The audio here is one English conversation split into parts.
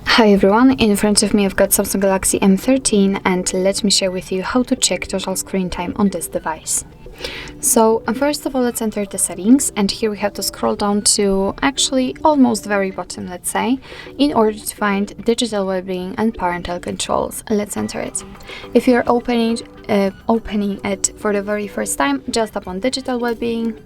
Hi everyone, in front of me I've got Samsung Galaxy M13 and let me share with you how to check total screen time on this device. So first of all, let's enter the settings, and here we have to scroll down to actually almost very bottom, let's say, in order to find Digital Wellbeing and Parental Controls. Let's enter it. If you're opening it for the very first time, just tap on Digital Wellbeing.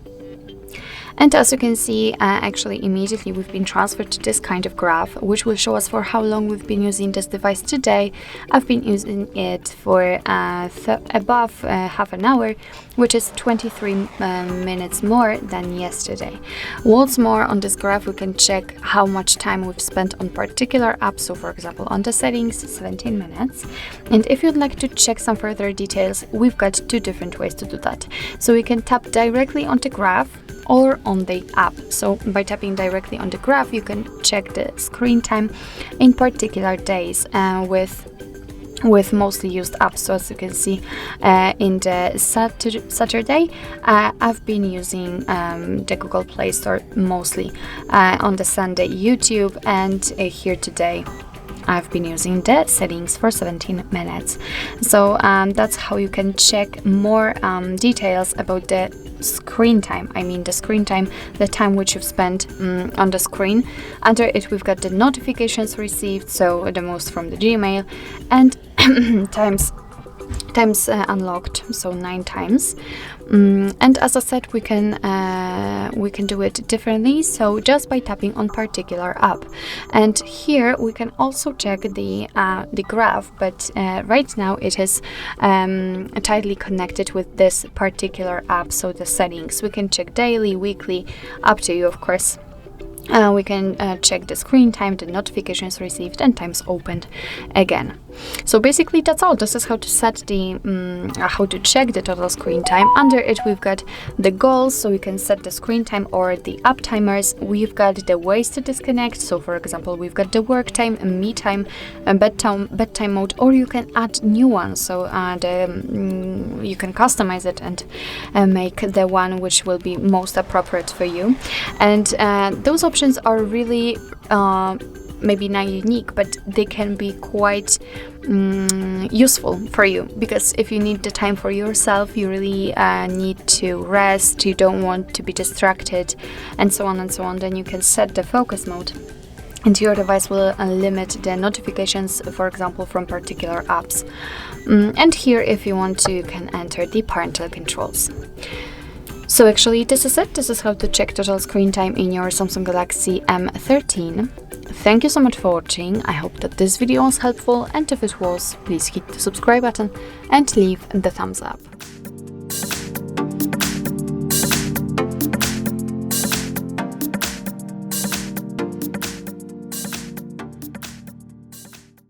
And as you can see, actually immediately we've been transferred to this kind of graph, which will show us for how long we've been using this device today. I've been using it for above half an hour, which is 23 minutes more than yesterday. What's more, on this graph we can check how much time we've spent on particular apps. So for example, on the settings, 17 minutes. And if you'd like to check some further details, we've got two different ways to do that. So we can tap directly on the graph or on the app. So by tapping directly on the graph, you can check the screen time in particular days with mostly used apps. So as you can see, in the Saturday, I've been using the Google Play Store mostly. On the Sunday, YouTube, and here today I've been using the settings for 17 minutes. So that's how you can check more details about the screen time. I mean the screen time, the time which you've spent on the screen. Under it we've got the notifications received, so the most from the Gmail, and times unlocked, so 9 times. And as I said, we can do it differently, so just by tapping on particular app. And here we can also check the graph, but right now it is tightly connected with this particular app, so the settings. We can check daily, weekly, up to you, of course. We can check the screen time, the notifications received, and times opened again. So basically that's all. This is how to set the how to check the total screen time. Under it we've got the goals, so we can set the screen time or the app timers. We've got the ways to disconnect, so for example we've got the work time, me time, bedtime mode, or you can add new ones, so you can customize it and make the one which will be most appropriate for you. And those options are really maybe not unique, but they can be quite useful for you, because if you need the time for yourself, you really need to rest, you don't want to be distracted, and so on, then you can set the focus mode, and your device will limit the notifications, for example, from particular apps. And here, if you want to, you can enter the parental controls. So actually this is it. This is how to check total screen time in your Samsung Galaxy M13. Thank you so much for watching. I hope that this video was helpful, and if it was, please hit the subscribe button and leave the thumbs up.